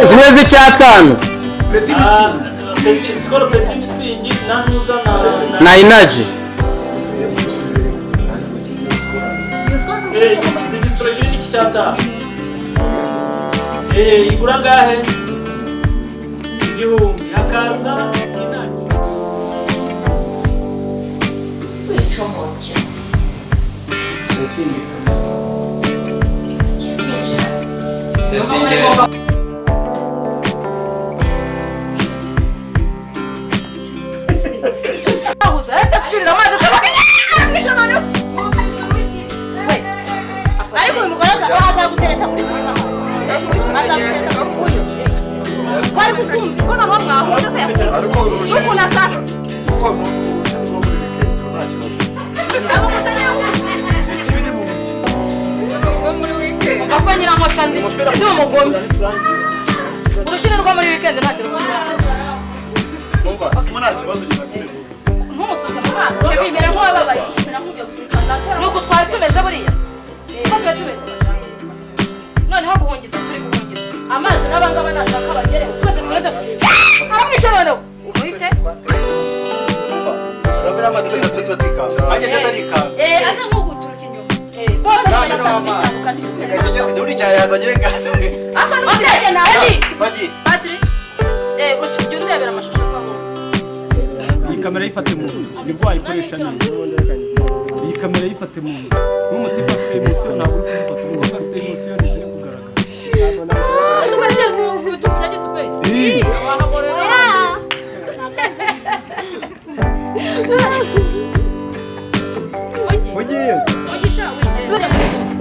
zimwe z'icyatanu na inaji igura ngahe igihumbi hakaza inaji wicomoke ariko uyu mugore azagutereta muri filime azagutereta muri kuyo kwari kukumva ko nabo mwahuza se n'ukuntu asa Apa nyiramoka ndi ndi umugome urushire rwa muri weekend ntacyo nta kibazo gifite ntumusuke mu maso imbere nk'uwababaye nuko twari tumeze buriya ko twe tumeze noneho guhungiza turi guhungiza amazi n'abangaba nashaka bagereho twese turetse aramwishe noneho umuhite urabona amatwi tutotika ajya atarikanga asa nk'uguturuka inyuma bose bashaka kandi uri cyane yazagire gaze akantu kajya nawe bagi Patrick ucyo ndebera amashusho kwa mu iyi kamera yifate mu nibwo ayikoresha neza iyi kamera yifate mu n'umutima afite emotion ntabwo uri kuzifata umuntu afite emotion ziri kugaragara Asubira ku YouTube bya Gisuperi wahaborera Ogisha wije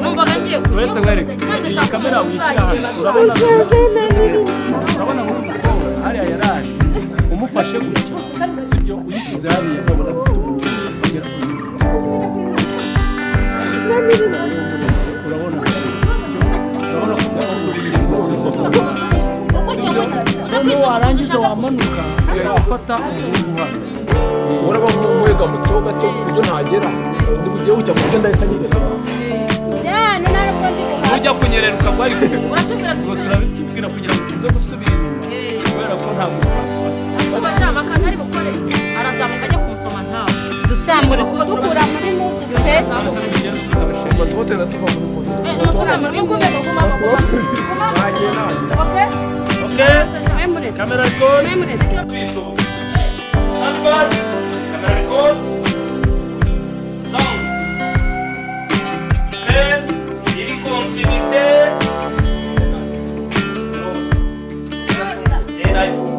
numvaga uretse nkwereke iyi kamera wishyira hano urabona muri mukobwa hariya yarari umufashe gutya sibyo uyishyize hariya urabona noneho warangiza wamanuka ugafata umuhungu hano uraba nk'uwegamutseho gato kuburyo ntagera undi bugiye ujya ku buryo ndahita nyerera ujya kunyerera ukagwa ariko turabitubwira kugira ngo tuze gusubira inyuma kubera ko ntabwo arazamuka ajya kumusoma ntawe dusambure kudukura muri mudu duteza batubotera tuva muri mudu umusore muri kumenya kumama okay camera record twisoza soundboard camera record sound scène il continuité close et iPhone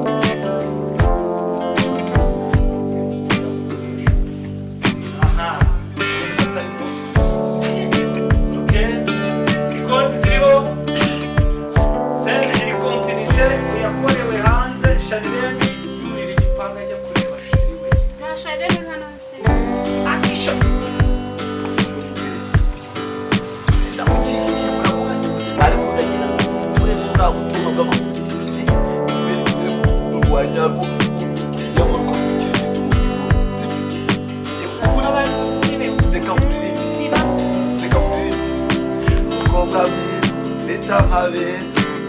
Shadireni yurira igipanga ajya kureba sheri we. nta Shadireni hano se. Akisha. ndamucishisha muravuganye ariko ndagira kure muri abo tuntu bw'amafuti ibintu rwanya rwo kujya mu rwo kugenda tumuzi reka muririmbe reka muririmbe umukobwa mwiza ufite amabere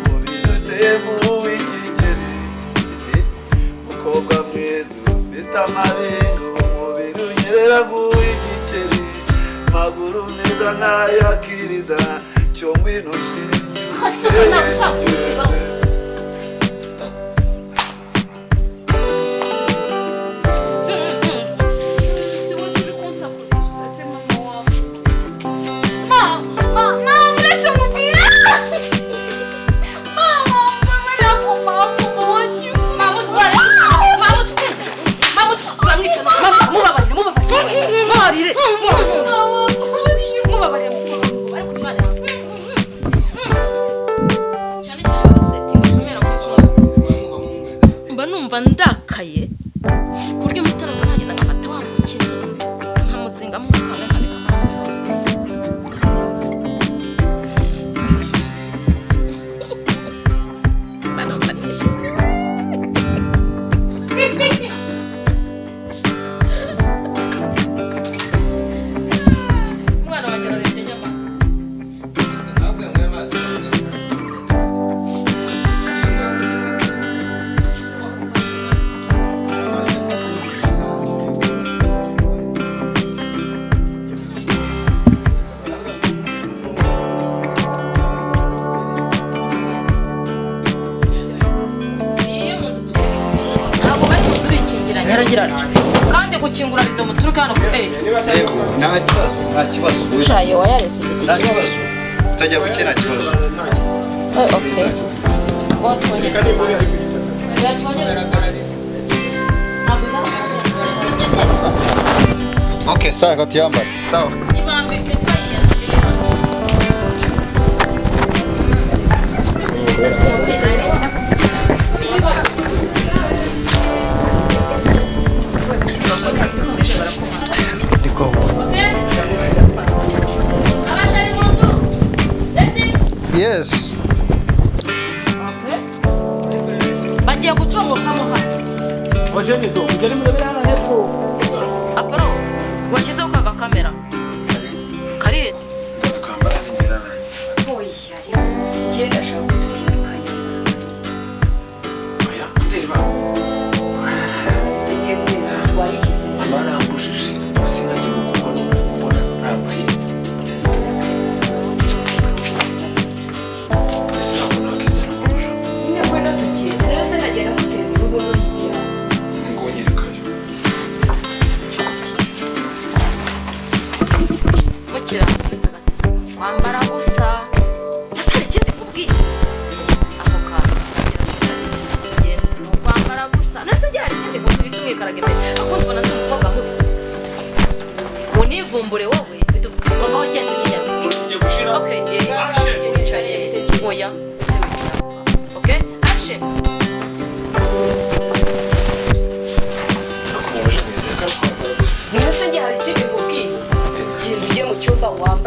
mu bintu uteye mu w'igikeri umukobwa mwiza ufite amabere umubiri unyerera nk'uw'igikeri maguru meza nk'ayakirida cyo ngwino shiri ndakaye kurya umutara ngo nagenda ngafata wa mukino nkamuzinga mu kanwa nkabika mwana wanjye ararembye nyama yaragira ati kandi gukingura rido muturuka hano kuteye nta kibazo ushaye wayarese ifite nta kibazo utajya gukena kibazo okay okay sawa katiyambara sawa ibambike yes bagiye gucomokamo hano wajene do ugere muri hano hepfo aparo washyizeho kaga kamera kari tukambara n'ingirana oya genda shaka kutujyana oya reba senge ngwe twayikise barambujije usingaje gukora ubona nambaye sinabona kigera kurusha nyine kwenda tugenda rero se nagenda mutera urugo n'urujya ngonyerekayo mukira kwambara gusa ndasara ikindi kubwira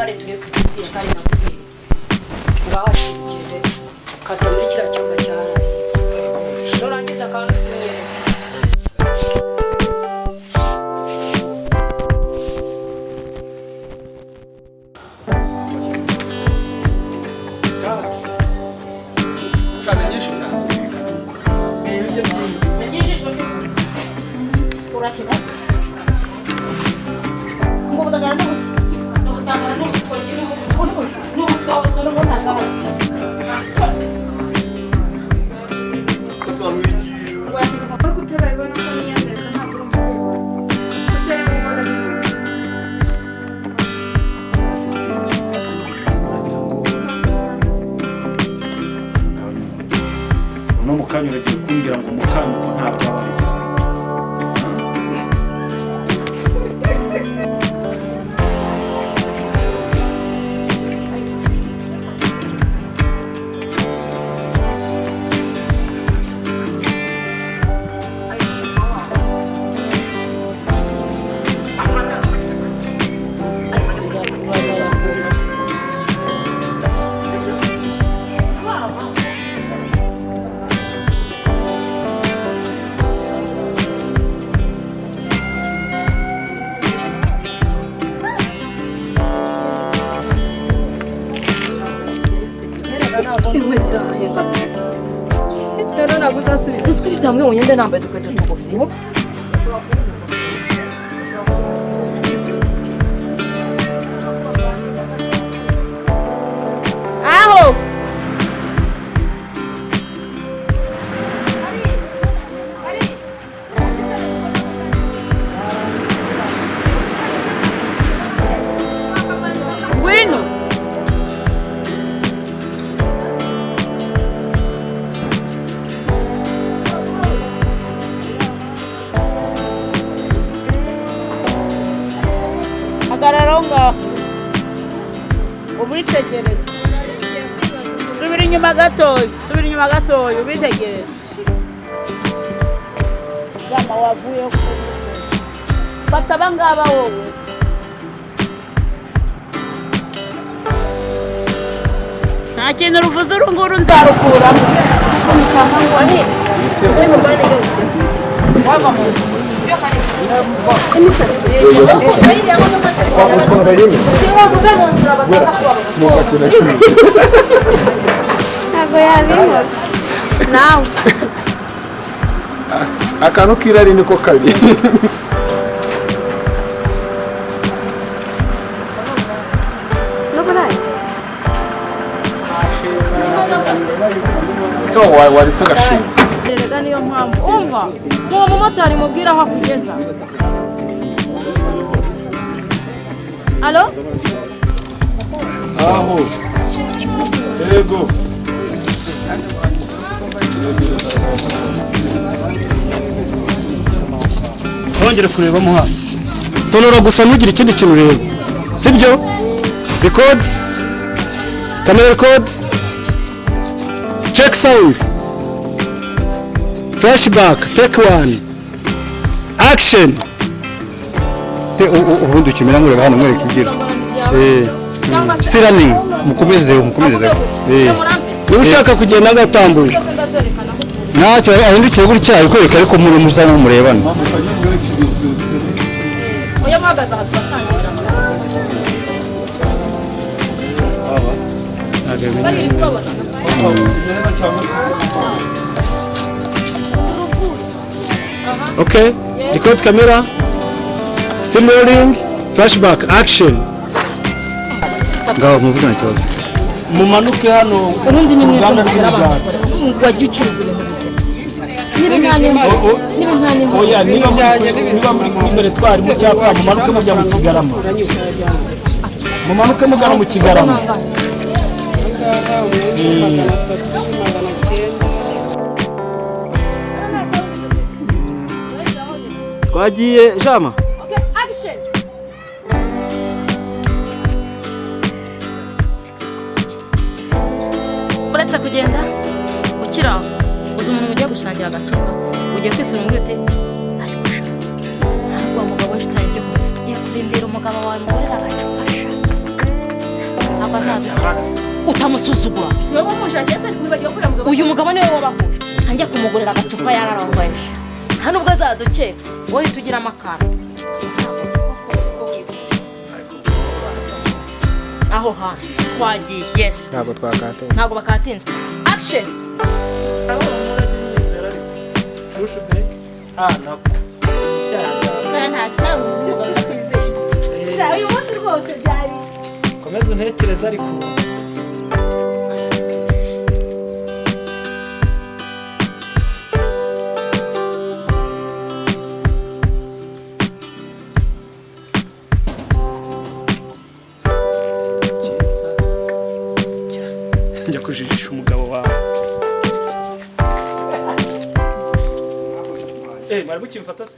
bari turi kubwira kandi nakubwira ngawashikije kata muri kira cyumba cyaraye nurangiza kandi usinyere Kade nyinshi cyane. Urakibaza ngo budagara n'ubutoki n'ubutoto n'ubunagazi Wowe kutarabibona ko niyandarika ntabwo uri umubyeyi wanjye kuki ari wowe urabibona uno mukanya uragiye kumbwira ngo mukanya ntabwo abarizo rero naguzasubira isi kuki utamwe mu nyende nambaye dukweto tugufi aho ngwino hagarara ngaho ubitegereze subira inyuma gatoya ubitegereze gama wavuye fata abangaba wowe nta kintu ruvuze uru nguru nzarukuramo wava mu nzu ntabwo yabibona nawe akantu k'irari niko kabi n'uburayi so waritse agashima erega niyo mpamvu umva uwo mumotari mubwira aho akugeza alo Aho. Yego. twongere kurebamo hano tonora gusa ntugire ikindi kintu ureba sibyo record camera record check sound flashback take one action ubundi ukimera nk'ureba hano mwereka ibyiro still running mukomeze niba ushaka kugenda agatambuye ntacyo ahindukire gutya arikwereka ariko muri muzana murebana oya muhagaze aha turatangira bari uri kubabona okay record camera still rolling flashback action ngaho muvugana cyose mumanuke hano urundi ni mwebwe uruganda mugira rw'imigati abantu wajya ucuruza ibintu bizima niba nta n'imwe oya niba muri imbere twari mu cyapa mumanuke mujya mu kigarama mumanuke mugana mu kigarama twagiye jama uretse kugenda ukiri aho uzi umuntu mugiye gusangira agacupa ugiye kwisura umubwira uti ariko sha ntabwo uwo mugabo w'inshuti yanjye ngiye kurindira umugabo wawe mugurira agacupa sha utamusuzugura si wowe umushakiye se wibagiwe kurira mugabo uyu mugabo niwe wabahuje njya kumugurira agacupa yararongoye nta nubwo azadukeka wowe tugira amakara aho hantu twagiye yes ntabwo bakatinze action uyu munsi rwose byari komeza untekereza ariko njya kujijisha umugabo wawe mwari mukimfata se